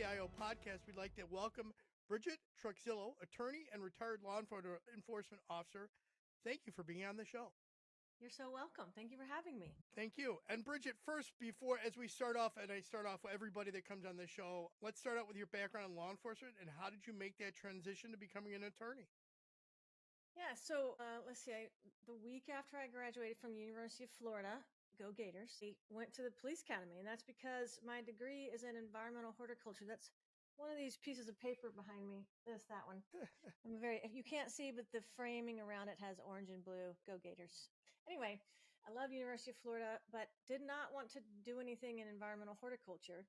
PIO podcast, we'd like to welcome Bridget Truxillo, attorney and retired law enforcement officer. Thank you for being on the show. You're so welcome. Thank you for having me. Thank you. And Bridget, first, as we start off, and I start off with everybody that comes on the show, let's start out with your background in law enforcement and how did you make that transition to becoming an attorney? Yeah, so let's see. The week after I graduated from the University of Florida, go Gators, I went to the police academy, and that's because my degree is in environmental horticulture. That's one of these pieces of paper behind me. That one. You can't see, but the framing around it has orange and blue. Go Gators. Anyway, I love University of Florida, but did not want to do anything in environmental horticulture.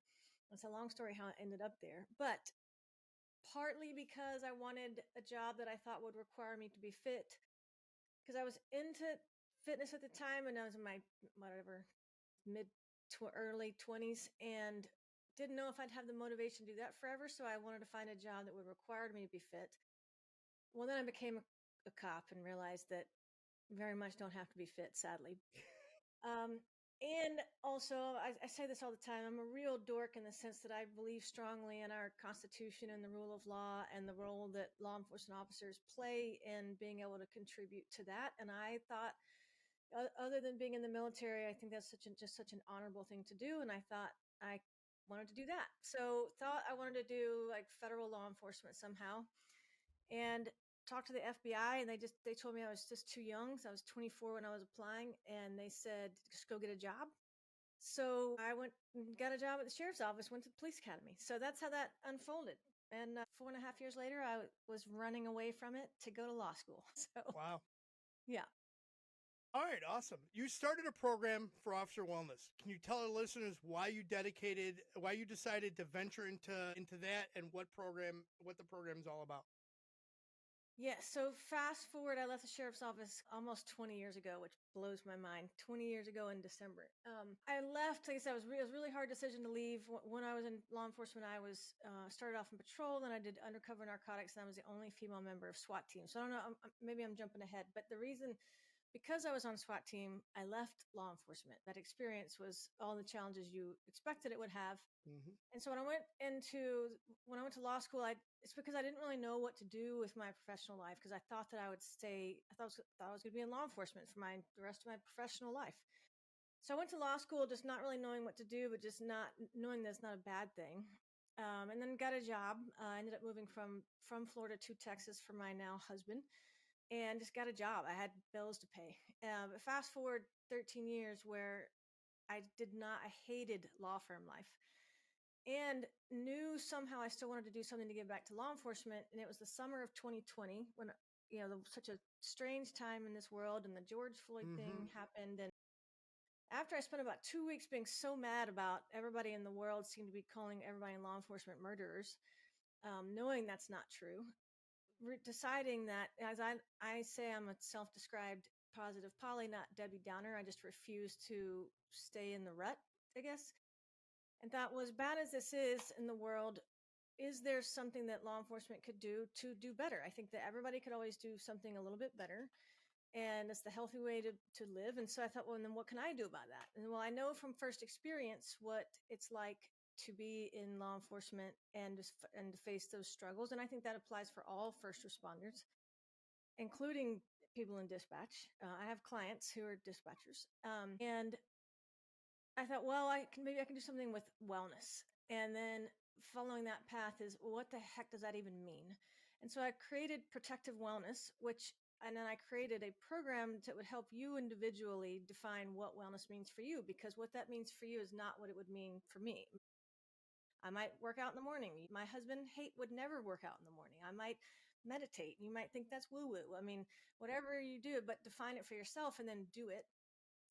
It's a long story how I ended up there, but partly because I wanted a job that I thought would require me to be fit, because I was into fitness at the time, and I was in my early 20s, and didn't know if I'd have the motivation to do that forever. So I wanted to find a job that would require me to be fit. Well, then I became a cop and realized that very much don't have to be fit, sadly. And also, I say this all the time, I'm a real dork in the sense that I believe strongly in our Constitution and the rule of law and the role that law enforcement officers play in being able to contribute to that. And I thought, other than being in the military, I think that's just such an honorable thing to do. And I thought I wanted to do that. So thought I wanted to do like federal law enforcement somehow. And talked to the FBI, and they told me I was just too young. So I was 24 when I was applying, and they said, just go get a job. So I went and got a job at the sheriff's office, went to the police academy. So that's how that unfolded. And 4.5 years later, I was running away from it to go to law school. So Wow. Yeah. All right, awesome. You started a program for officer wellness. Can you tell our listeners why you decided to venture into that, and what the program is all about? Yeah, so fast forward, I left the sheriff's office almost 20 years ago, which blows my mind. 20 years ago in December. I left, like I said, it was a really hard decision to leave. When I was in law enforcement, I was started off in patrol, then I did undercover narcotics, and I was the only female member of SWAT team. So I don't know, maybe I'm jumping ahead, but the reason, because I was on SWAT team, I left law enforcement. That experience was all the challenges you expected it would have. Mm-hmm. And so when I went to law school, it's because I didn't really know what to do with my professional life, because I thought that I would stay. I thought I was going to be in law enforcement for the rest of my professional life. So I went to law school, just not really knowing what to do, but just not knowing that it's not a bad thing. And then got a job. I ended up moving from Florida to Texas for my now husband, and just got a job. I had bills to pay. But fast forward 13 years, where I hated law firm life, and knew somehow I still wanted to do something to give back to law enforcement. And it was the summer of 2020 when, there was such a strange time in this world, and the George Floyd thing happened. And after I spent about 2 weeks being so mad about everybody in the world seemed to be calling everybody in law enforcement murderers, knowing that's not true, deciding that, as I say, I'm a self-described positive Polly, not Debbie Downer. I just refuse to stay in the rut, I guess. And thought, well, as bad as this is in the world, is there something that law enforcement could do to do better? I think that everybody could always do something a little bit better, and it's the healthy way to live. And so I thought, well, and then what can I do about that? And well, I know from first experience what it's like to be in law enforcement and to face those struggles. And I think that applies for all first responders, including people in dispatch. I have clients who are dispatchers, and I thought, well, maybe I can do something with wellness. And then following that path is, well, what the heck does that even mean? And so I created Protective Wellness, and then I created a program that would help you individually define what wellness means for you, because what that means for you is not what it would mean for me. I might work out in the morning. My husband would never work out in the morning. I might meditate. You might think that's woo-woo. I mean, whatever you do, but define it for yourself and then do it.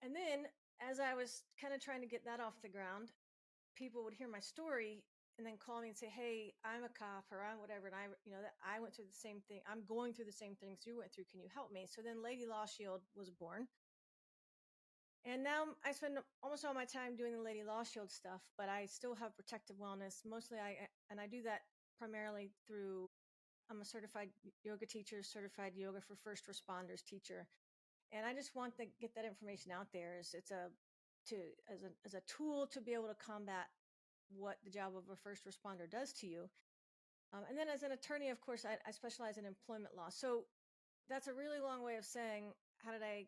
And then as I was kind of trying to get that off the ground, people would hear my story and then call me and say, hey, I'm a cop, or I'm whatever. And that I went through the same thing. I'm going through the same things you went through. Can you help me? So then Lady Law Shield was born. And now I spend almost all my time doing the Lady Law Shield stuff, but I still have Protective Wellness. Mostly I do that primarily through, I'm a certified yoga teacher, certified yoga for first responders teacher. And I just want to get that information out there as a tool to be able to combat what the job of a first responder does to you. And then as an attorney, of course, I specialize in employment law. So that's a really long way of saying, how did I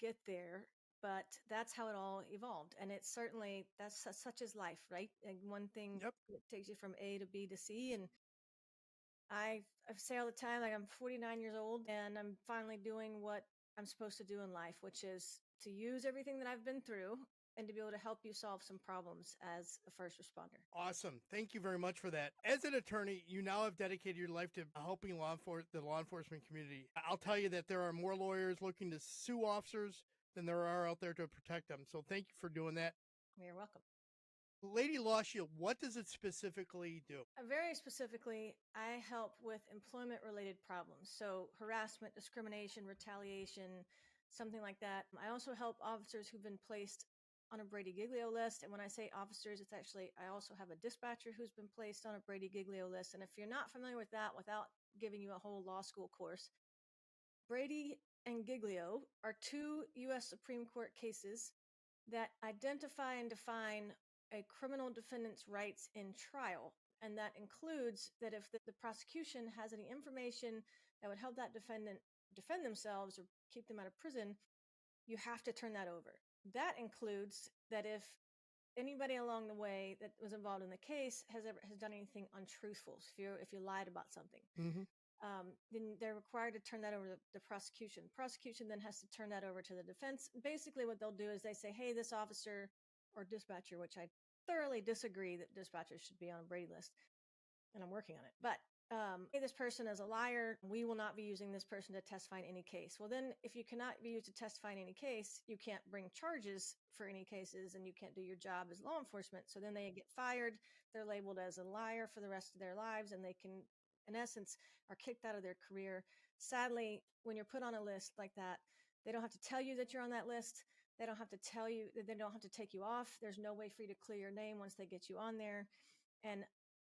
get there? But that's how it all evolved. And it's certainly, that's such as life, right? And one thing Yep. takes you from A to B to C. And I say all the time, like I'm 49 years old and I'm finally doing what I'm supposed to do in life, which is to use everything that I've been through and to be able to help you solve some problems as a first responder. Awesome. Thank you very much for that. As an attorney, you now have dedicated your life to helping the law enforcement community. I'll tell you that there are more lawyers looking to sue officers than there are out there to protect them. So thank you for doing that. You're welcome. Lady Law Shield, what does it specifically do? Very specifically, I help with employment related problems. So, harassment, discrimination, retaliation, something like that. I also help officers who've been placed on a Brady Giglio list. And when I say officers, it's actually, I also have a dispatcher who's been placed on a Brady Giglio list. And if you're not familiar with that, without giving you a whole law school course, Brady and Giglio are two U.S. Supreme Court cases that identify and define a criminal defendant's rights in trial. And that includes that if the prosecution has any information that would help that defendant defend themselves or keep them out of prison, you have to turn that over. That includes that if anybody along the way that was involved in the case has done anything untruthful, if you lied about something, Mm-hmm. then they're required to turn that over to the prosecution. Prosecution then has to turn that over to the defense. Basically, what they'll do is they say, hey, this officer or dispatcher, which I thoroughly disagree that dispatchers should be on a Brady list, and I'm working on it. But hey, this person is a liar. We will not be using this person to testify in any case. Well, then if you cannot be used to testify in any case, you can't bring charges for any cases and you can't do your job as law enforcement. So then they get fired. They're labeled as a liar for the rest of their lives and they can, in essence, are kicked out of their career. Sadly, when you're put on a list like that, they don't have to tell you that you're on that list. They don't have to tell you that they don't have to take you off. There's no way for you to clear your name once they get you on there. And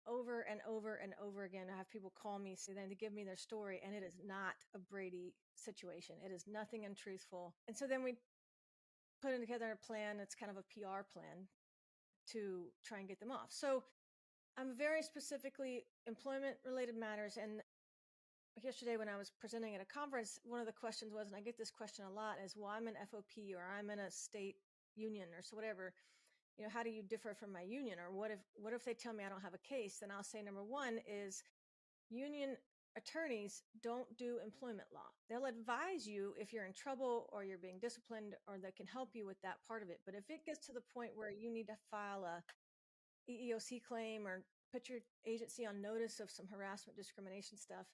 over and over and over again, I have people call me, say they give me their story, and it is not a Brady situation. It is nothing untruthful. And so then we put together a plan. It's kind of a PR plan to try and get them off. So I'm very specifically employment related matters. And yesterday when I was presenting at a conference, one of the questions was, and I get this question a lot, is, well, I'm an FOP or I'm in a state union or so whatever. How do you differ from my union? Or what if they tell me I don't have a case? Then I'll say, number one is union attorneys don't do employment law. They'll advise you if you're in trouble or you're being disciplined, or they can help you with that part of it. But if it gets to the point where you need to file a EEOC claim or put your agency on notice of some harassment, discrimination stuff,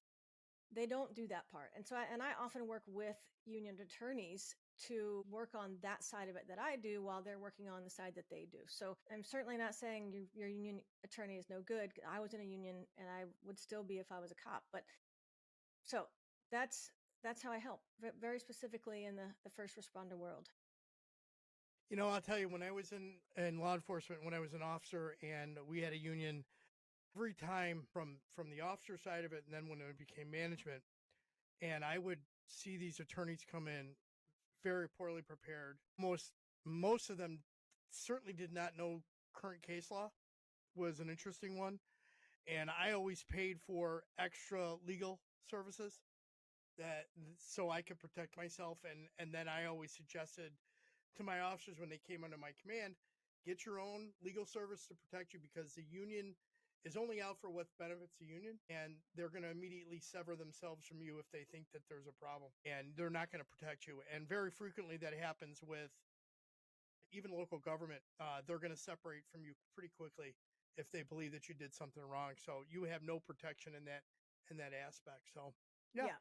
they don't do that part. And so I often work with union attorneys to work on that side of it that I do while they're working on the side that they do. So I'm certainly not saying your union attorney is no good. I was in a union and I would still be if I was a cop. But so that's how I help very specifically in the first responder world. I'll tell you, when I was in law enforcement, when I was an officer and we had a union, every time from the officer side of it, and then when it became management, and I would see these attorneys come in very poorly prepared. Most of them certainly did not know current case law was an interesting one. And I always paid for extra legal services that so I could protect myself. And then I always suggested to my officers when they came under my command, get your own legal service to protect you, because the union is only out for what benefits the union, and they're going to immediately sever themselves from you if they think that there's a problem, and they're not going to protect you. And very frequently that happens with even local government. They're going to separate from you pretty quickly if they believe that you did something wrong. So you have no protection in that aspect. So yeah.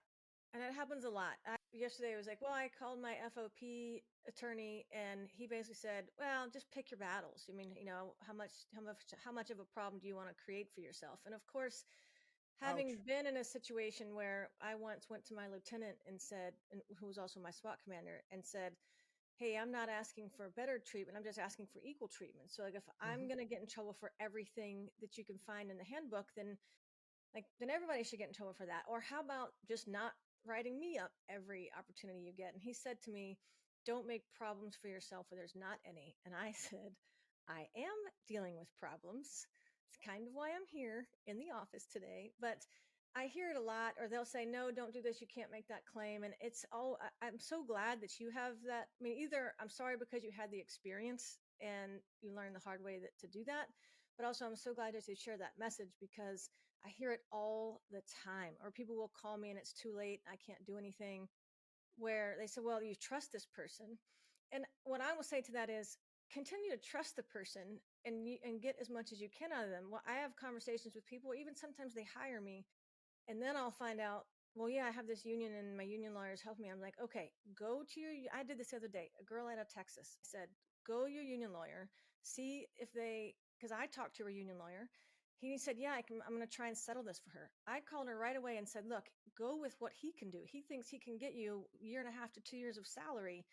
And it happens a lot. Yesterday I was like, well, I called my FOP attorney and he basically said, well, just pick your battles. I mean, how much of a problem do you want to create for yourself? And of course, having Ouch. been in a situation where I once went to my lieutenant and said, and who was also my SWAT commander, and said, hey, I'm not asking for better treatment. I'm just asking for equal treatment. So like if I'm going to get in trouble for everything that you can find in the handbook, then everybody should get in trouble for that. Or how about just not writing me up every opportunity you get? And he said to me, don't make problems for yourself where there's not any. And I said, I am dealing with problems. It's kind of why I'm here in the office today, but I hear it a lot, or they'll say, no, don't do this. You can't make that claim. And it's all, I'm so glad that you have that. I mean, either I'm sorry because you had the experience and you learned the hard way to do that, but also I'm so glad that you share that message because I hear it all the time. Or people will call me and it's too late. I can't do anything, where they say, well, you trust this person. And what I will say to that is continue to trust the person and get as much as you can out of them. Well, I have conversations with people, even sometimes they hire me, and then I'll find out, well, yeah, I have this union and my union lawyers help me. I'm like, okay, go to I did this the other day, a girl out of Texas. I said, go to your union lawyer, see if because I talked to her union lawyer. He said, yeah, I'm going to try and settle this for her. I called her right away and said, look, go with what he can do. He thinks he can get you a year and a half to 2 years of salary.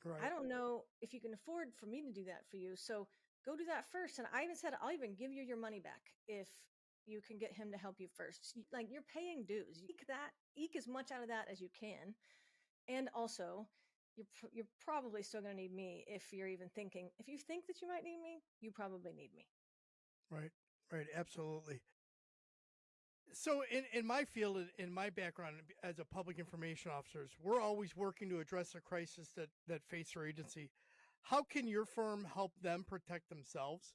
I Right. don't know if you can afford for me to do that for you. So go do that first. And I even said, I'll even give you your money back if you can get him to help you first. Like, you're paying dues. Eke as much out of that as you can. And also, you're probably still going to need me if you're even thinking. If you think that you might need me, you probably need me. Right. Right. Absolutely. So in my field, in my background as a public information officers, we're always working to address a crisis that face our agency. How can your firm help them protect themselves?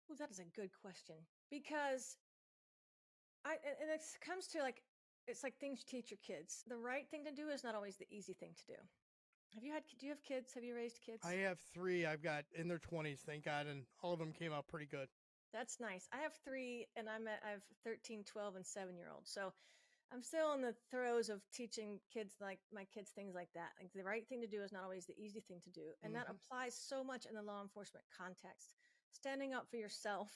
Well, that is a good question because and it comes to like, it's like things you teach your kids. The right thing to do is not always the easy thing to do. Do you have kids? Have you raised kids? I have three. I've got in their 20s, thank God, and all of them came out pretty good. That's nice. I have three, and I have 13, 12, and 7 year olds. So I'm still in the throes of teaching kids, like my kids, things like that. Like, the right thing to do is not always the easy thing to do. And that Hmm. applies so much in the law enforcement context. Standing up for yourself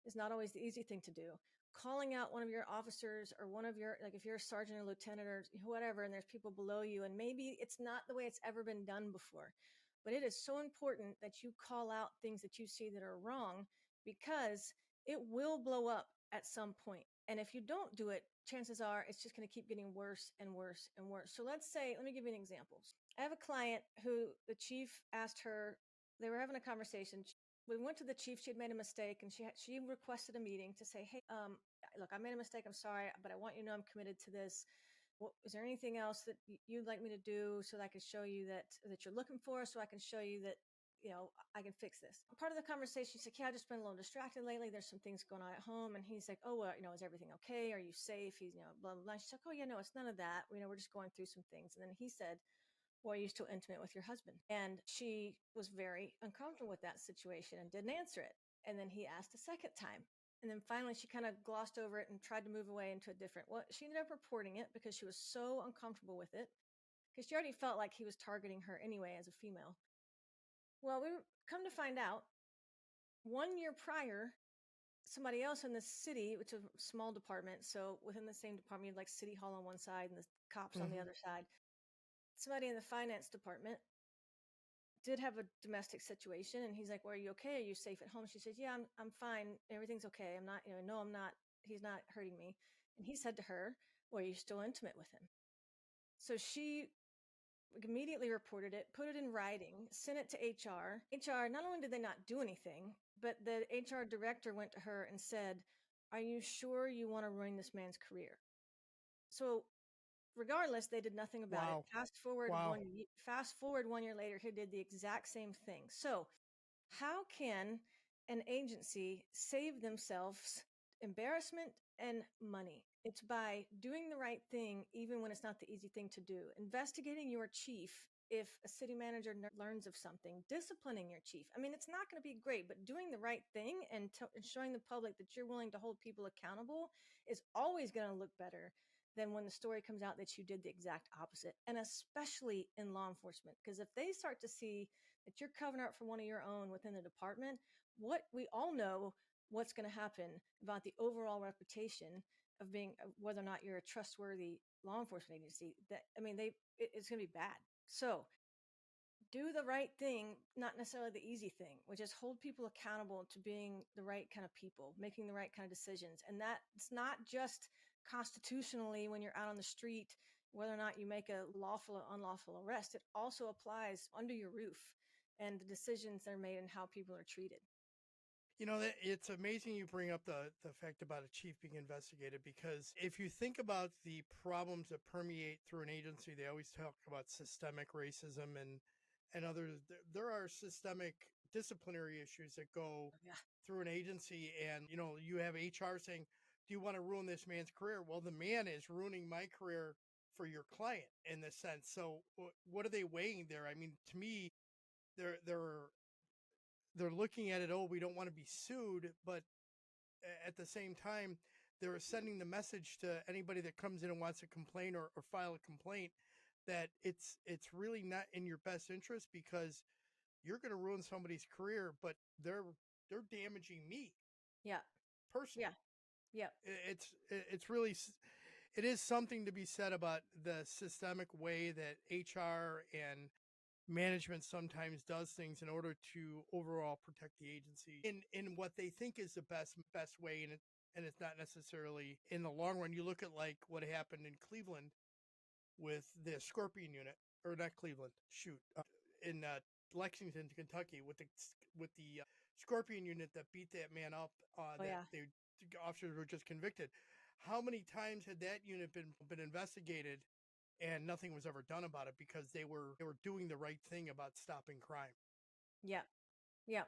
is not always the easy thing to do. Calling out one of your officers or one of your, like if you're a sergeant or lieutenant or whatever, and there's people below you, and maybe it's not the way it's ever been done before. But it is so important that you call out things that you see that are wrong, because it will blow up at some point. And if you don't do it, chances are it's just going to keep getting worse and worse and worse. So let me give you an example. I have a client who the chief asked her, they were having a conversation. We went to the chief. She had made a mistake, and she requested a meeting to say, hey, look, I made a mistake. I'm sorry, but I want you to know I'm committed to this. Is there anything else that you'd like me to do so that I can show you that you're looking for, so I can show you that I can fix this? Part of the conversation, she's like, yeah, I've just been a little distracted lately. There's some things going on at home. And he's like, oh, well, is everything okay? Are you safe? He's, blah, blah, blah. She's like, oh, yeah, no, it's none of that. We're just going through some things. And then he said, well, are you still intimate with your husband? And she was very uncomfortable with that situation and didn't answer it. And then he asked a second time. And then finally, she kind of glossed over it and tried to move away into a different. Well, she ended up reporting it because she was so uncomfortable with it, because she already felt like he was targeting her anyway as a female. Well, we come to find out 1 year prior, somebody else in the city, which is a small department, so within the same department, you have like City Hall on one side and the cops on the Hmm. other side. Somebody in the finance department did have a domestic situation, and he's like, well, are you okay? Are you safe at home? She says, yeah, I'm fine. Everything's okay. I'm not, no, I'm not. He's not hurting me. And he said to her, well, are you still intimate with him? So she immediately reported it, put it in writing, sent it to HR. HR, not only did they not do anything, but the HR director went to her and said, are you sure you want to ruin this man's career? So regardless, they did nothing about it. Wow. One Wow. fast forward 1 year later, he did the exact same thing. So how can an agency save themselves embarrassment and money? It's by doing the right thing, even when it's not the easy thing to do. Investigating your chief if a city manager learns of something, disciplining your chief. I mean, it's not going to be great, but doing the right thing and showing the public that you're willing to hold people accountable is always going to look better than when the story comes out that you did the exact opposite. And especially in law enforcement, because if they start to see that you're covering up for one of your own within the department, what we all know what's going to happen about the overall reputation of being, whether or not you're a trustworthy law enforcement agency. It's going to be bad. So do the right thing, not necessarily the easy thing, which is hold people accountable to being the right kind of people, making the right kind of decisions. And that it's not just constitutionally when you're out on the street, whether or not you make a lawful or unlawful arrest. It also applies under your roof and the decisions that are made and how people are treated. You know, that it's amazing you bring up the fact about a chief being investigated, because if you think about the problems that permeate through an agency, they always talk about systemic racism and others. There are systemic disciplinary issues that go Yeah. through an agency, and you know, you have HR saying, "Do you want to ruin this man's career?" Well, the man is ruining my career for your client in this sense. So, what are they weighing there? I mean, to me, they're they're looking at it, oh, we don't want to be sued, but at the same time, they're sending the message to anybody that comes in and wants to complain or file a complaint that it's really not in your best interest, because you're going to ruin somebody's career, but they're damaging me Yeah. personally. Yeah. Yeah. It's really, it is something to be said about the systemic way that HR and management sometimes does things in order to overall protect the agency in what they think is the best way, and it's not necessarily in the long run. You look at like what happened in Cleveland with the Scorpion unit, or not Cleveland, shoot, in Lexington, Kentucky, with the Scorpion unit that beat that man up. Oh That yeah. the officers were just convicted. How many times had that unit been investigated and nothing was ever done about it, because they were doing the right thing about stopping crime? Yeah. Yeah.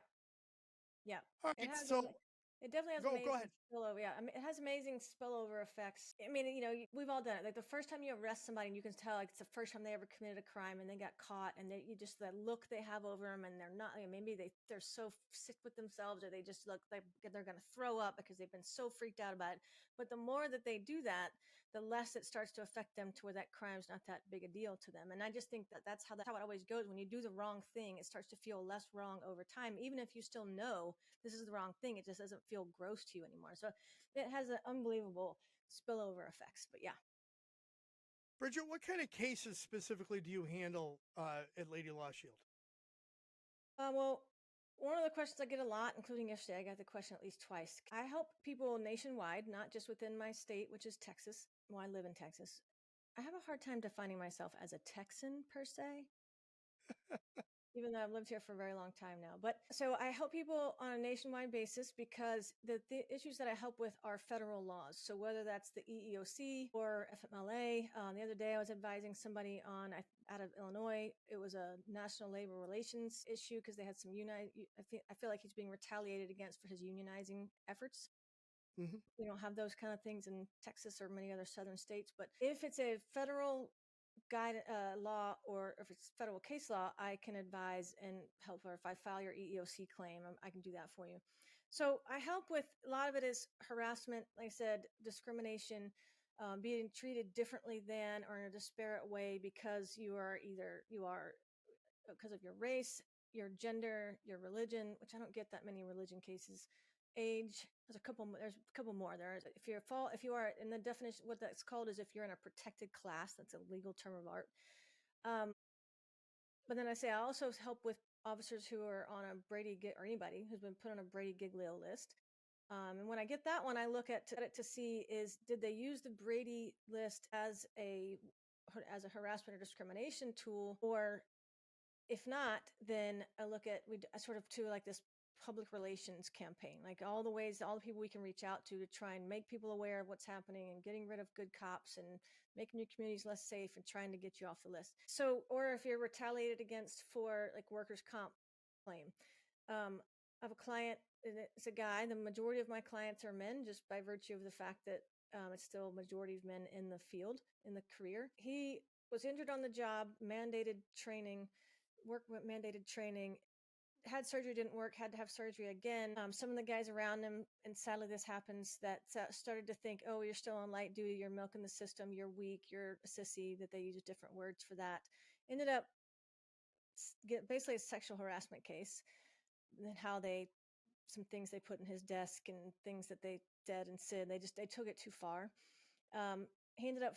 Yeah, All it right, has so it definitely has go amazing ahead. spillover. Yeah, I mean, it has amazing spillover effects. I mean, we've all done it. Like the first time you arrest somebody, and you can tell like it's the first time they ever committed a crime, and they got caught, and you just that look they have over them, and they're not. Maybe they're so sick with themselves, or they just look like they're going to throw up because they've been so freaked out about it. But the more that they do that, the less it starts to affect them, to where that crime's not that big a deal to them. And I just think that that's how it always goes. When you do the wrong thing, it starts to feel less wrong over time, even if you still know this is the wrong thing. It just doesn't feel gross to you anymore. So it has an unbelievable spillover effects. But yeah. Bridget, what kind of cases specifically do you handle at Lady Law Shield? Well, one of the questions I get a lot, including yesterday, I got the question at least twice. I help people nationwide, not just within my state, which is Texas. Well, I live in Texas. I have a hard time defining myself as a Texan per se, even though I've lived here for a very long time now. But so I help people on a nationwide basis because the issues that I help with are federal laws. So whether that's the EEOC or FMLA, the other day I was advising somebody out of Illinois. It was a national labor relations issue because they had some I feel like he's being retaliated against for his unionizing efforts. Mm-hmm. We don't have those kind of things in Texas or many other southern states. But if it's a federal law, or if it's federal case law, I can advise and help. Or if I file your EEOC claim, I can do that for you. So I help with a lot of it is harassment, like I said, discrimination, being treated differently than or in a disparate way because you are because of your race, your gender, your religion, which I don't get that many religion cases, age. There's a couple more. There's if you are in the definition, what that's called is if you're in a protected class. That's a legal term of art. But then I also help with officers who are on a Brady gig, or anybody who's been put on a Brady Giglio list. And when I get that one, I look at it to see did they use the Brady list as a harassment or discrimination tool, or if not, then I look at I sort of do like this public relations campaign, like all the people we can reach out to try and make people aware of what's happening and getting rid of good cops and making your communities less safe and trying to get you off the list. So, or if you're retaliated against for like workers' comp claim. I have a client, and it's a guy. The majority of my clients are men, just by virtue of the fact that it's still a majority of men in the field, in the career. He was injured on the job, mandated training, had surgery, didn't work, had to have surgery again. Some of the guys around him, and sadly this happens, that started to think, oh, you're still on light duty, you're milking the system, you're weak, you're a sissy, that they use different words for that. Ended up basically a sexual harassment case, and how some things they put in his desk and things that they did and said, they took it too far. He ended up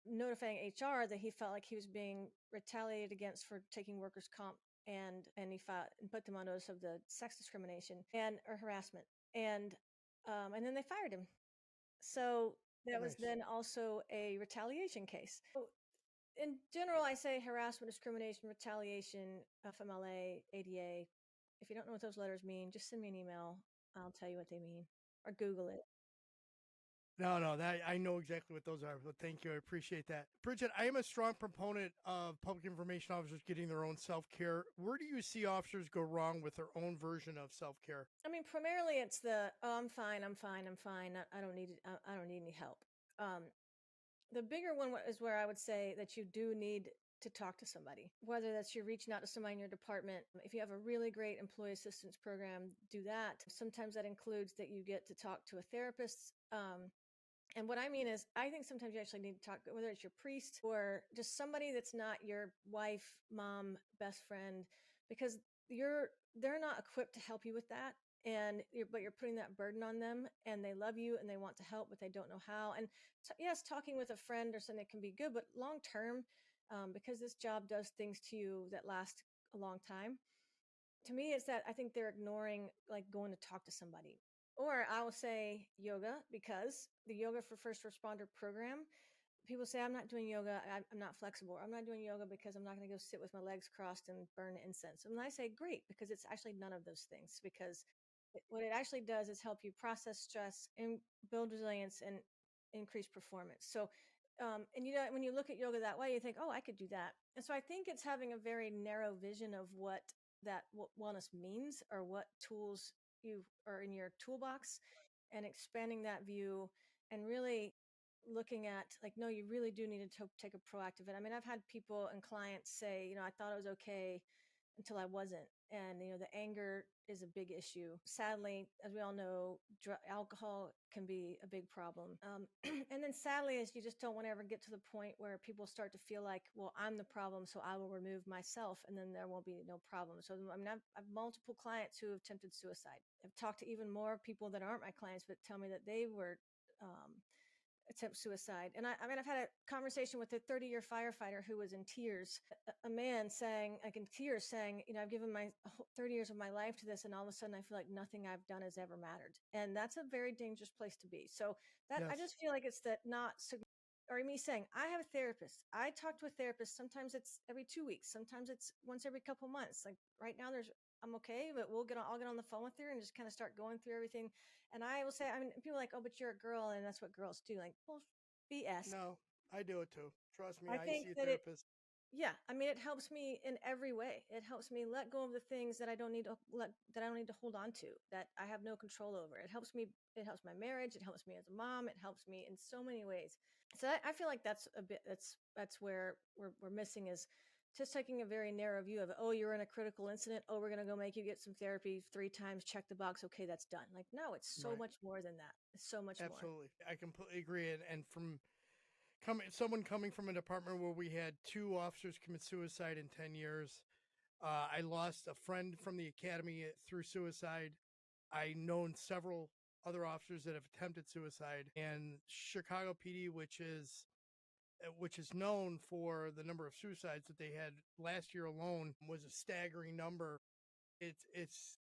notifying HR that he felt like he was being retaliated against for taking workers' comp, and he filed and put them on notice of the sex discrimination and or harassment, and then they fired him. So that was Nice. then also a retaliation case. So In general, I say harassment, discrimination, retaliation, FMLA, ADA. If you don't know what those letters mean, just send me an email. I'll tell you what they mean, or Google it. No, that I know exactly what those are, but thank you. I appreciate that. Bridget, I am a strong proponent of public information officers getting their own self-care. Where do you see officers go wrong with their own version of self-care? I mean, primarily it's the I'm fine, I'm fine, I'm fine. I don't need I don't need any help. Um, the bigger one is where I would say that you do need to talk to somebody, whether that's you're reaching out to somebody in your department. If you have a really great employee assistance program, do that. Sometimes that includes that you get to talk to a therapist. And what I mean is, I think sometimes you actually need to talk, whether it's your priest or just somebody that's not your wife, mom, best friend, because they're not equipped to help you with that. But you're putting that burden on them, and they love you and they want to help, but they don't know how. And yes, talking with a friend or something can be good, but long term, because this job does things to you that last a long time, to me it's that I think they're ignoring like going to talk to somebody. Or I will say yoga, because the yoga for first responder program, people say I'm not doing yoga, I'm not flexible. I'm not doing yoga because I'm not going to go sit with my legs crossed and burn incense. And I say great, because it's actually none of those things, because what it actually does is help you process stress and build resilience and increase performance. So and you know, when you look at yoga that way, you think, oh, I could do that. And so I think it's having a very narrow vision of what what wellness means, or what tools you are in your toolbox, and expanding that view, and really looking at like, no, you really do need to take a proactive. And I mean, I've had people and clients say, you know, I thought it was okay until I wasn't. And, you know, the anger is a big issue. Sadly, as we all know, alcohol can be a big problem. And then sadly, is you just don't want to ever get to the point where people start to feel like, well, I'm the problem, so I will remove myself, and then there won't be no problem. So, I mean, I've multiple clients who have attempted suicide. I've talked to even more people that aren't my clients, but tell me that they were attempt suicide. And I mean, I've had a conversation with a 30-year firefighter who was in tears, a man saying, like in tears, saying, you know, I've given my 30 years of my life to this, and all of a sudden I feel like nothing I've done has ever mattered. And that's a very dangerous place to be. So that, I Yes. just feel like it's that not, or me saying, I have a therapist. I talk to a therapist. Sometimes it's every 2 weeks. Sometimes it's once every couple months. Like right now I'm okay, but I'll get on the phone with her and just kind of start going through everything. And I will say, I mean, people are like, oh, but you're a girl and that's what girls do. Like, well, BS. No, I do it too. Trust me, I I think see a that therapist. yeah, I mean, it helps me in every way. It helps me let go of the things that I don't need to that I don't need to hold on to, that I have no control over. It helps my marriage. It helps me as a mom. It helps me in so many ways. So I feel like that's a bit, that's where we're missing, is just taking a very narrow view of, oh, you're in a critical incident. Oh, we're going to go make you get some therapy 3 times, check the box. Okay, that's done. Like, no, it's so Right. much more than that. It's so much more. Absolutely. I completely agree. And from someone coming from a department where we had 2 officers commit suicide in 10 years, I lost a friend from the academy through suicide. I known several other officers that have attempted suicide, and Chicago PD, which is known for the number of suicides that they had last year alone, was a staggering number. It's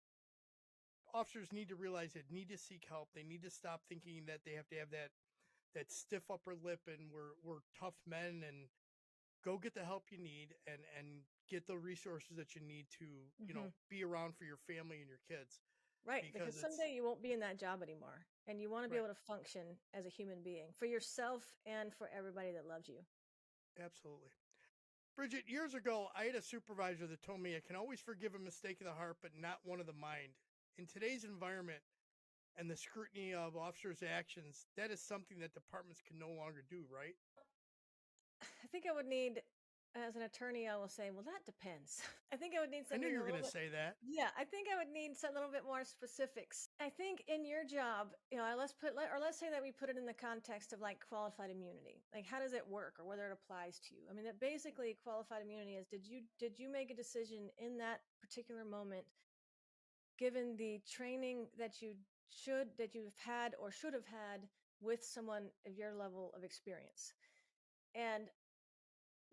officers need to realize they need to seek help. They need to stop thinking that they have to have that stiff upper lip and we're tough men, and go get the help you need, and get the resources that you need to, Hmm. be around for your family and your kids, Right, because because it's someday you won't be in that job anymore, and you want to be right. able to function as a human being for yourself and for everybody that loves you. Absolutely. Bridget, years ago, I had a supervisor that told me I can always forgive a mistake of the heart, but not one of the mind. In today's environment and the scrutiny of officers' actions, that is something that departments can no longer do, right? I think I would need, as an attorney, I will say, well, that depends. I think I would need I knew something you a were little going to bit. say that. Yeah, I think I would need a little bit more specifics. I think in your job, you know, let's say that we put it in the context of like qualified immunity. Like, how does it work, or whether it applies to you? I mean, that basically qualified immunity is, did you make a decision in that particular moment, given the training that you've had or should have had with someone of your level of experience? And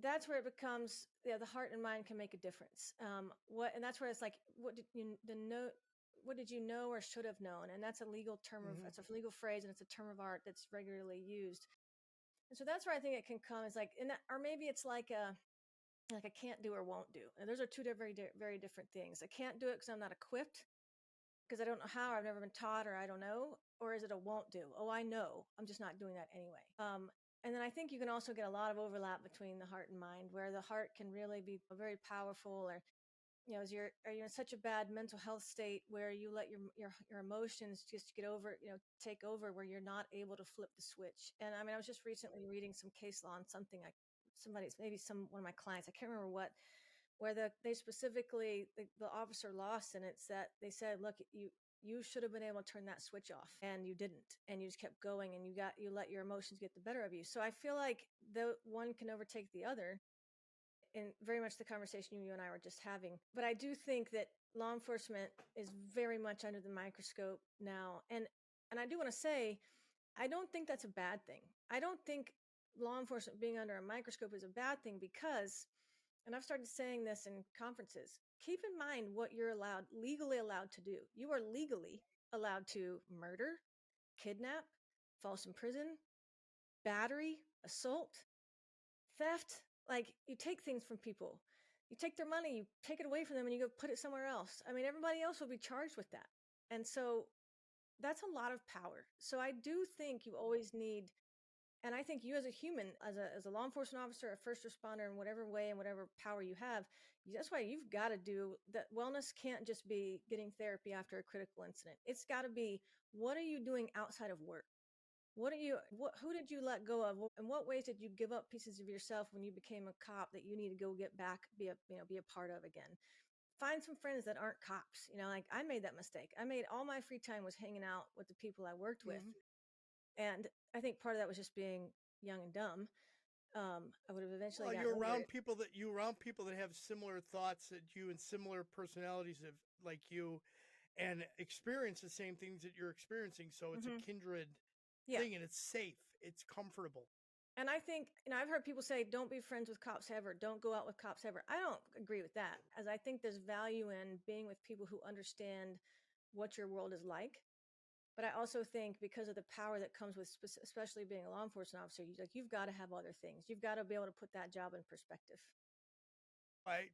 that's where it becomes, yeah, the heart and mind can make a difference. And that's where it's like, what did you know or should have known? And that's a legal term of, Hmm. that's a legal phrase, and it's a term of art that's regularly used. And so that's where I think it can come is like, or maybe it's like a can't do or won't do. And those are two very different things. I can't do it because I'm not equipped, because I don't know how, I've never been taught, or I don't know. Or is it a won't do? Oh, I know, I'm just not doing that anyway. And then I think you can also get a lot of overlap between the heart and mind, where the heart can really be very powerful, or are you in such a bad mental health state where you let your emotions just get over, take over, where you're not able to flip the switch. And I mean, I was just recently reading some case law on something, like one of my clients, I can't remember what, where they specifically, the officer lost, and it's that they said, look, you should have been able to turn that switch off, and you didn't, and you just kept going, and you let your emotions get the better of you. So I feel like the one can overtake the other, in very much the conversation you and I were just having. But I do think that law enforcement is very much under the microscope now. And I do want to say, I don't think that's a bad thing. I don't think law enforcement being under a microscope is a bad thing, because, and I've started saying this in conferences, keep in mind what you're legally allowed to do. You are legally allowed to murder, kidnap, false imprison, battery, assault, theft. Like, you take things from people, you take their money, you take it away from them, and you go put it somewhere else. I mean, everybody else will be charged with that. And so that's a lot of power. So I do think you always need, and I think you as a human, as a law enforcement officer, a first responder, in whatever way and whatever power you have, that's why you've got to do that. Wellness can't just be getting therapy after a critical incident. It's got to be, what are you doing outside of work? Who did you let go of? In what ways did you give up pieces of yourself when you became a cop that you need to go get back, be a part of again? Find some friends that aren't cops. Like, I made that mistake. I made all my free time was hanging out with the people I worked with. And I think part of that was just being young and dumb. I would have eventually gotten you're over around it. people that have similar thoughts that you, and similar personalities of like you, and experience the same things that you're experiencing. So it's a kindred thing, and it's safe. It's comfortable. And I think, I've heard people say, don't be friends with cops ever. Don't go out with cops ever. I don't agree with that, as I think there's value in being with people who understand what your world is like. But I also think, because of the power that comes with, especially being a law enforcement officer, you've got to have other things. You've got to be able to put that job in perspective. I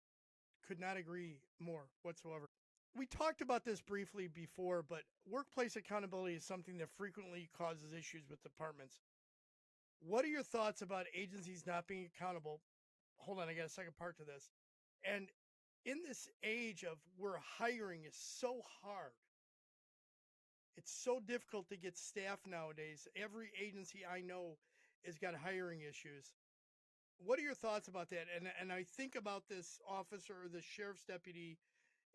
could not agree more whatsoever. We talked about this briefly before, but workplace accountability is something that frequently causes issues with departments. What are your thoughts about agencies not being accountable? Hold on, I got a second part to this. And in this age of where hiring is so hard, it's so difficult to get staff nowadays. Every agency I know has got hiring issues. What are your thoughts about that? And I think about this officer, the sheriff's deputy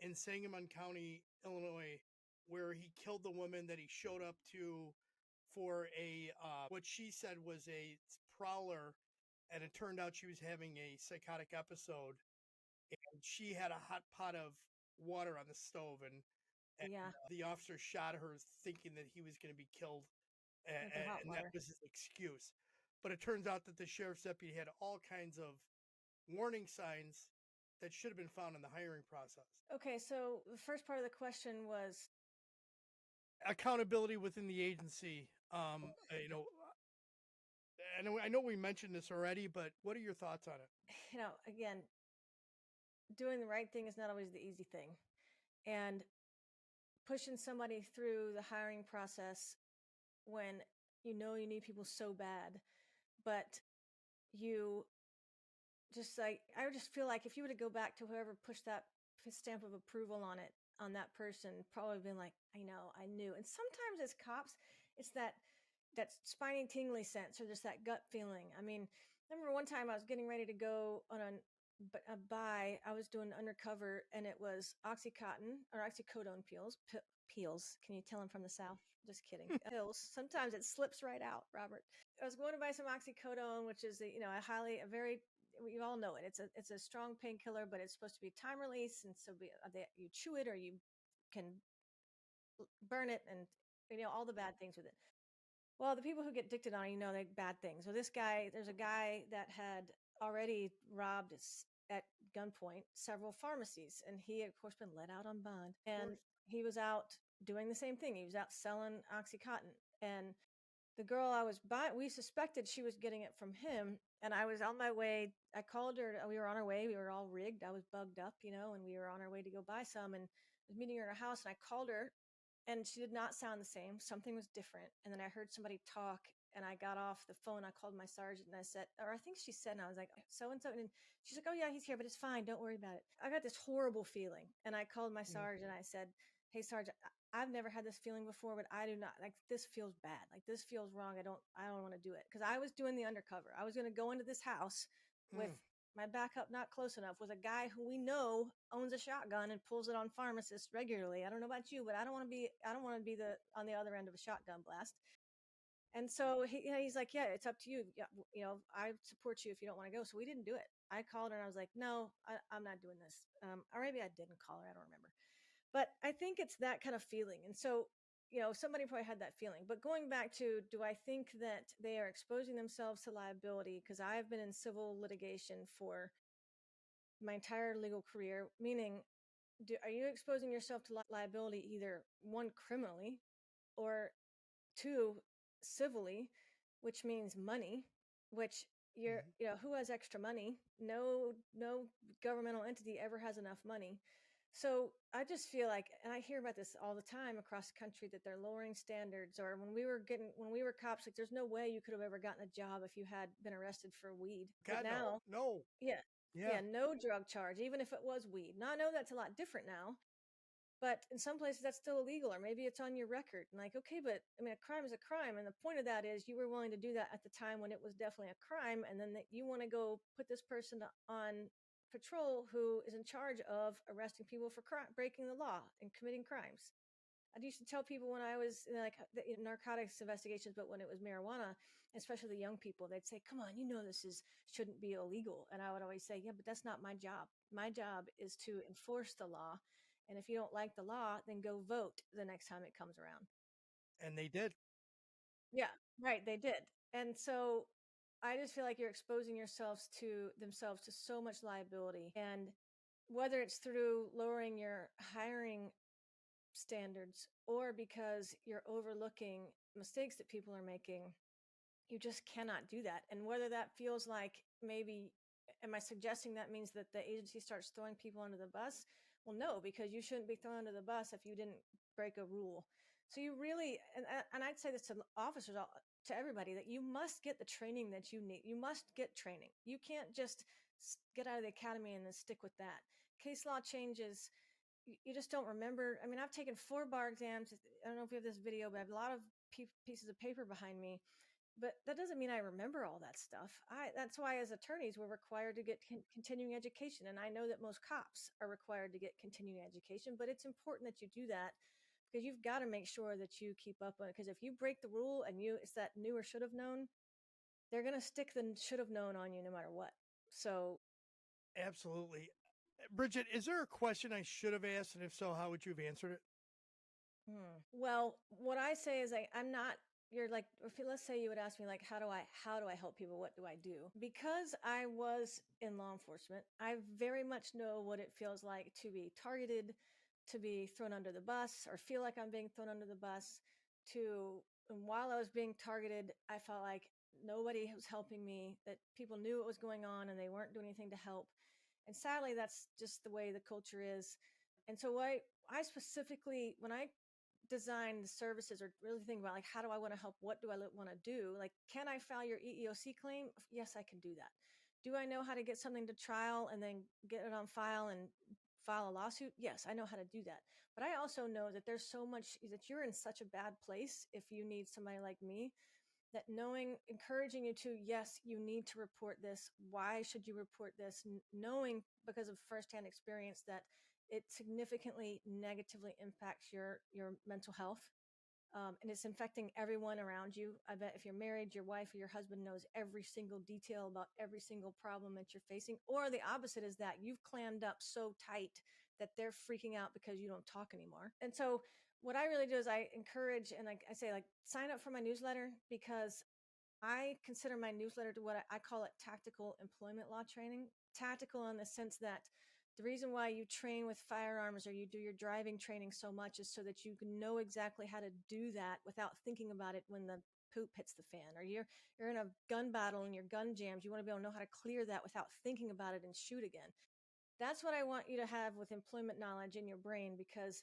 in Sangamon County, Illinois, where he killed the woman that he showed up to for a what she said was a prowler, and it turned out she was having a psychotic episode, and she had a hot pot of water on the stove, and Yeah. the officer shot her thinking that he was going to be killed, With the hot and that water. was his excuse. But it turns out that the sheriff's deputy had all kinds of warning signs that should have been found in the hiring process. Okay, so the first part of the question was, Accountability within the agency. I know we mentioned this already, but what are your thoughts on it? again, doing the right thing is not always the easy thing. And pushing somebody through the hiring process when you need people so bad, but you just, like, I would just feel like if you were to go back to whoever pushed that stamp of approval on it, on that person, probably been like, I know, I knew. And sometimes as cops, it's that spiny tingly sense, or just that gut feeling. I mean, I remember one time I was getting ready to go on a buy. I was doing undercover, and it was Oxycontin or oxycodone peels. Can you tell I'm from the South? Just kidding. Pills. Sometimes it slips right out, Robert. I was going to buy some oxycodone, which is a very, you all know it. It's a strong painkiller, but it's supposed to be time release, and so you chew it or you can burn it, and all the bad things with it. Well, the people who get addicted on it, they bad things. So there's a guy that had already robbed at gunpoint several pharmacies, and he, of course, been let out on bond. And he was out doing the same thing. He was out selling OxyContin, and the girl I was buying, we suspected she was getting it from him. And I was on my way. I called her. We were on our way. We were all rigged. I was bugged up, and we were on our way to go buy some. And I was meeting her at her house. And I called her, and she did not sound the same. Something was different. And then I heard somebody talk, and I got off the phone. I called my sergeant, and I said, or I think she said, and I was like, so and so. And she's like, oh, yeah, he's here, but it's fine. Don't worry about it. I got this horrible feeling. And I called my Mm, sergeant, and I said, hey, sergeant, I've never had this feeling before, but I do not like this feels bad. Like this feels wrong. I don't want to do it. Cause I was doing the undercover. I was going to go into this house with mm, my backup not close enough with a guy who we know owns a shotgun and pulls it on pharmacists regularly. I don't know about you, but I don't want to be the on the other end of a shotgun blast. And so he's like, yeah, it's up to you. Yeah, I support you if you don't want to go. So we didn't do it. I called her and I was like, no, I'm not doing this. Or maybe I didn't call her. I don't remember. But I think it's that kind of feeling. And so, somebody probably had that feeling. But going back to, do I think that they are exposing themselves to liability? Because I've been in civil litigation for my entire legal career, meaning, are you exposing yourself to liability either one, criminally, or two, civilly, which means money, which mhm. who has extra money? No governmental entity ever has enough money. So I just feel like, and I hear about this all the time across the country, that they're lowering standards. Or when we were cops, like there's no way you could have ever gotten a job if you had been arrested for weed. But God, no, now, no. yeah, Yeah. yeah, no drug charge, even if it was weed. Now I know that's a lot different now, but in some places that's still illegal, or maybe it's on your record. And like, okay, but I mean, a crime is a crime. And the point of that is you were willing to do that at the time when it was definitely a crime. And then that you want to go put this person on patrol who is in charge of arresting people for breaking the law and committing crimes. I used to tell people when I was like narcotics investigations, but when it was marijuana, especially the young people, they'd say, "Come on, this shouldn't be illegal." And I would always say, "Yeah, but that's not my job. My job is to enforce the law. And if you don't like the law, then go vote the next time it comes around." And they did. Yeah, right. They did. And so I just feel like you're exposing themselves to so much liability. And whether it's through lowering your hiring standards or because you're overlooking mistakes that people are making, you just cannot do that. And whether that feels like, maybe, am I suggesting that means that the agency starts throwing people under the bus? Well, no, because you shouldn't be thrown under the bus if you didn't break a rule. So you really, and I'd say this to officers, to everybody, that you must get the training that you need. You must get training. You can't just get out of the academy and then stick with that. Case law changes, you just don't remember. I mean, I've taken 4 bar exams. I don't know if you have this video, but I have a lot of pieces of paper behind me. But that doesn't mean I remember all that stuff. That's why, as attorneys, we're required to get continuing education, and I know that most cops are required to get continuing education. But it's important that you do that because you've got to make sure that you keep up on it. Because if you break the rule and it's that knew or should have known, they're going to stick the should have known on you no matter what. So, Absolutely. Bridget, is there a question I should have asked? And if so, how would you have answered it? well, what I say is, I'm not. You're like, if let's say you would ask me, like, how do I help people? What do I do? Because I was in law enforcement, I very much know what it feels like to be targeted, to be thrown under the bus, or feel like I'm being thrown under the bus. And while I was being targeted, I felt like nobody was helping me. That people knew what was going on and they weren't doing anything to help. And sadly, that's just the way the culture is. And so I specifically, when I design the services or really think about, like, how do I want to help? What do I want to do? Like, can I file your EEOC claim? Yes, I can do that. Do I know how to get something to trial and then get it on file and file a lawsuit? Yes, I know how to do that. But I also know that there's so much that you're in such a bad place if you need somebody like me, that encouraging you to, yes, you need to report this. Why should you report this? Knowing, because of firsthand experience, that it significantly negatively impacts your mental health. And it's infecting everyone around you. I bet if you're married, your wife or your husband knows every single detail about every single problem that you're facing. Or the opposite is that you've clammed up so tight that they're freaking out because you don't talk anymore. And so what I really do is I encourage, and I say, like, sign up for my newsletter, because I consider my newsletter to what I call it tactical employment law training. Tactical in the sense that the reason why you train with firearms or you do your driving training so much is so that you can know exactly how to do that without thinking about it when the poop hits the fan, or you're in a gun battle and your gun jams. You want to be able to know how to clear that without thinking about it and shoot again. That's what I want you to have with employment knowledge in your brain, because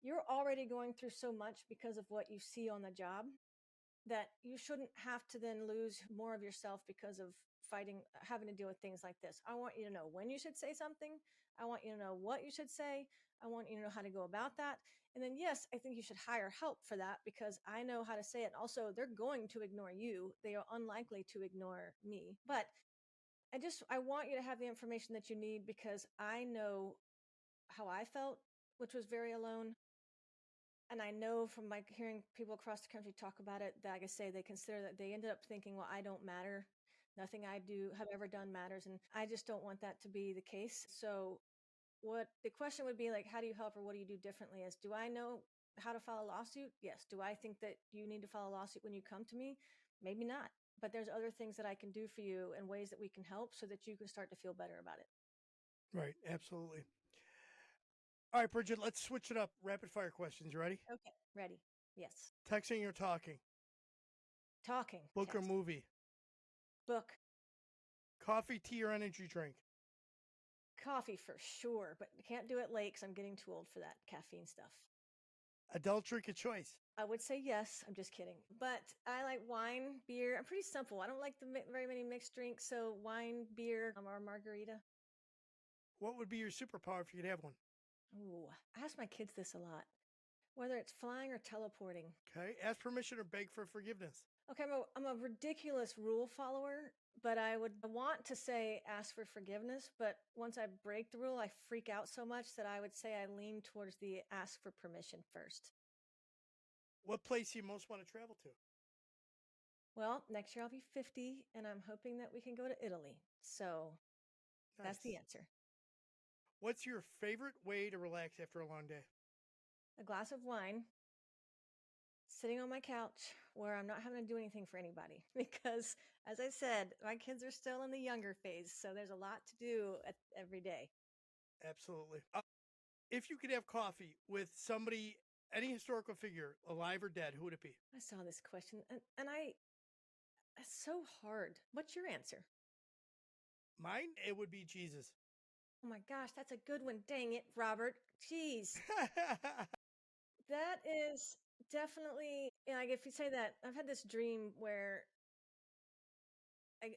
you're already going through so much because of what you see on the job, that you shouldn't have to then lose more of yourself because of having to deal with things like this. I want you to know when you should say something. I want you to know what you should say. I want you to know how to go about that. And then, yes, I think you should hire help for that, because I know how to say it. Also, they're going to ignore you. They are unlikely to ignore me. But I want you to have the information that you need, because I know how I felt, which was very alone. And I know from my hearing people across the country talk about it, that, like I say, they consider that they ended up thinking, well, I don't matter. Nothing I do have ever done matters. And I just don't want that to be the case. So what the question would be, like, how do you help, or what do you do differently, is, do I know how to file a lawsuit? Yes. Do I think that you need to file a lawsuit when you come to me? Maybe not. But there's other things that I can do for you and ways that we can help so that you can start to feel better about it. Right. Absolutely. All right, Bridget, let's switch it up. Rapid fire questions. You ready? Okay. Ready? Yes. Texting or talking? Talking. Book or Text. movie? Book. Coffee, tea, or energy drink? Coffee for sure, but can't do it late because I'm getting too old for that caffeine stuff. Adult drink of choice? I would say yes. I'm just kidding. But I like wine, beer. I'm pretty simple. I don't like very many mixed drinks. So wine, beer, or margarita. What would be your superpower if you could have one? Ooh, I ask my kids this a lot, whether it's flying or teleporting. Okay. Ask permission or beg for forgiveness? Okay, I'm a ridiculous rule follower, but I would want to say ask for forgiveness. But once I break the rule, I freak out so much that I would say I lean towards the ask for permission first. What place you most want to travel to? Well, next year I'll be 50, and I'm hoping that we can go to Italy. So that's the Nice. answer. What's your favorite way to relax after a long day? A glass of wine, sitting on my couch where I'm not having to do anything for anybody. Because, as I said, my kids are still in the younger phase. So there's a lot to do every day. Absolutely. If you could have coffee with somebody, any historical figure, alive or dead, who would it be? I saw this question, and it's so hard. What's your answer? Mine, it would be Jesus. Oh my gosh, that's a good one. Dang it, Robert. Jeez. That is definitely, like, if you say that, I've had this dream where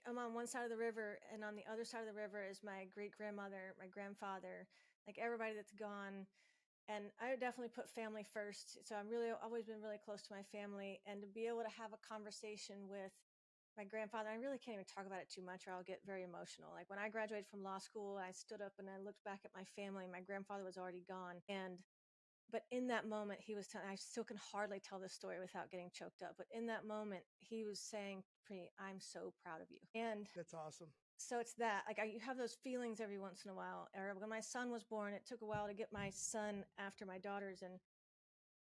I'm on one side of the river, and on the other side of the river is my great grandmother, my grandfather, like everybody that's gone. And I definitely put family first. So I'm really always been really close to my family, and to be able to have a conversation with my grandfather, I really can't even talk about it too much or I'll get very emotional. Like when I graduated from law school, I stood up and I looked back at my family. My grandfather was already gone. But in that moment, he was telling, I still can hardly tell this story without getting choked up. But in that moment, he was saying, I'm so proud of you. And That's awesome. so it's that, like, you have those feelings every once in a while. Or when my son was born, it took a while to get my son after my daughter's. And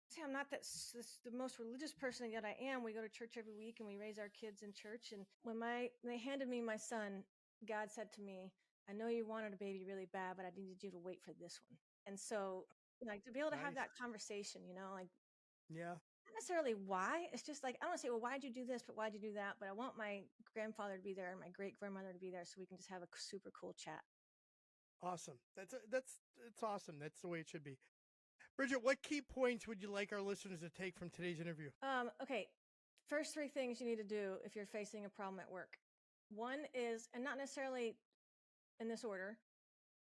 see, I'm not the most religious person, yet I am. We go to church every week and we raise our kids in church. And when they handed me my son, God said to me, I know you wanted a baby really bad, but I needed you to wait for this one. And so, like, to be able to have Nice. that conversation, like, Yeah. not necessarily why. It's just like, I don't want to say, well, why'd you do this, but why'd you do that? But I want my grandfather to be there and my great grandmother to be there so we can just have a super cool chat. Awesome. That's awesome. That's the way it should be. Bridget, what key points would you like our listeners to take from today's interview? Okay. First three things you need to do if you're facing a problem at work. One is, and not necessarily in this order,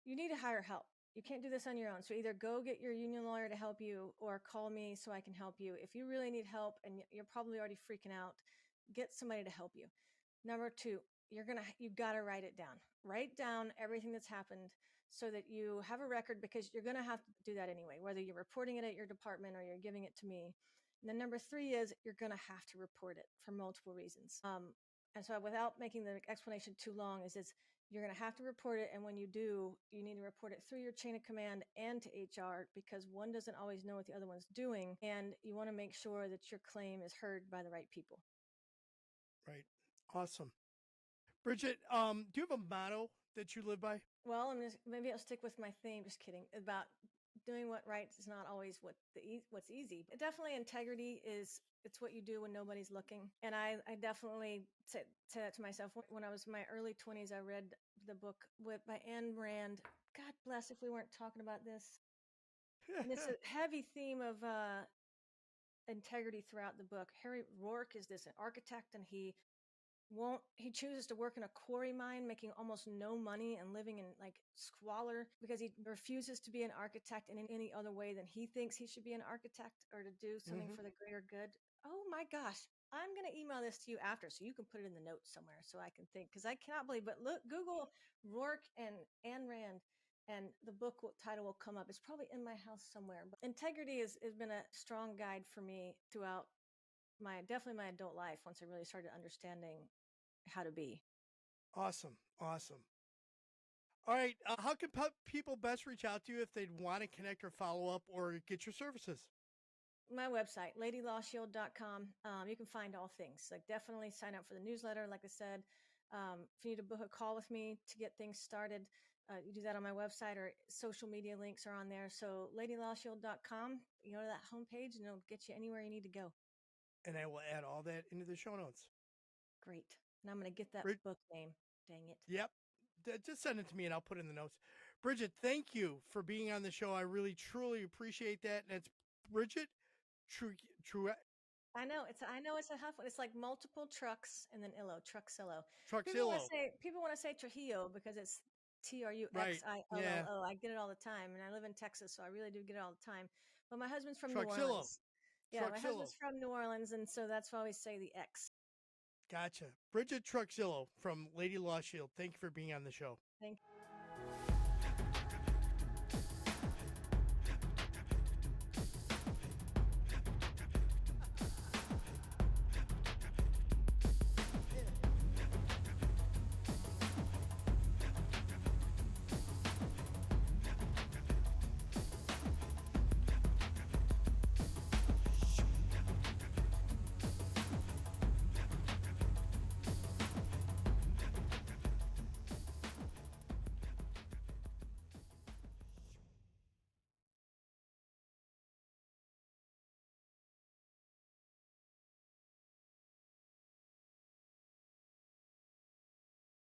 you need to hire help. You can't do this on your own. So either go get your union lawyer to help you or call me so I can help you. If you really need help and you're probably already freaking out, get somebody to help you. Number two, you got to write it down. Write down everything that's happened so that you have a record, because you're going to have to do that anyway, whether you're reporting it at your department or you're giving it to me. And then number three is you're going to have to report it for multiple reasons. And so without making the explanation too long, you're going to have to report it. And when you do, you need to report it through your chain of command and to HR, because one doesn't always know what the other one's doing. And you want to make sure that your claim is heard by the right people. Right. Awesome. Bridget, do you have a motto that you live by? Well, maybe I'll stick with my theme. Just kidding. About doing what right is not always what's easy. But definitely integrity is it's what you do when nobody's looking. And I definitely said that to myself when I was in my early 20s. I read the book by Ayn Rand. God bless if we weren't talking about this. And it's a heavy theme of integrity throughout the book. Harry Rourke is this architect, and he chooses to work in a quarry mine, making almost no money and living in like squalor because he refuses to be an architect in any other way than he thinks he should be an architect or to do something for the greater good. Oh my gosh. I'm going to email this to you after so you can put it in the notes somewhere so I can think, because I cannot believe, but look, Google Rourke and Ayn Rand and the book title will come up. It's probably in my house somewhere. But integrity has been a strong guide for me throughout definitely my adult life once I really started understanding how to be. Awesome. Awesome. All right. How can people best reach out to you if they'd want to connect or follow up or get your services? My website, ladylawshield.com. You can find all things. Like, definitely sign up for the newsletter. Like I said, if you need to book a call with me to get things started, you do that on my website, or social media links are on there. So ladylawshield.com, you go to that homepage and it'll get you anywhere you need to go. And I will add all that into the show notes. Great. And I'm going to get that book name. Dang it. Yep. Just send it to me and I'll put it in the notes. Bridget, thank you for being on the show. I really, truly appreciate that. And it's Bridget True. I know it's a tough one. It's like multiple trucks and then Truxillo. Truxillo. People want to say Trujillo because it's Truxillo. Right. Yeah. I get it all the time, and I live in Texas, so I really do get it all the time. But my husband's from New Truxillo. Orleans. Yeah, my husband's from New Orleans, and so that's why I always say the X. Gotcha. Bridget Truxillo from Lady Law Shield. Thank you for being on the show. Thank you.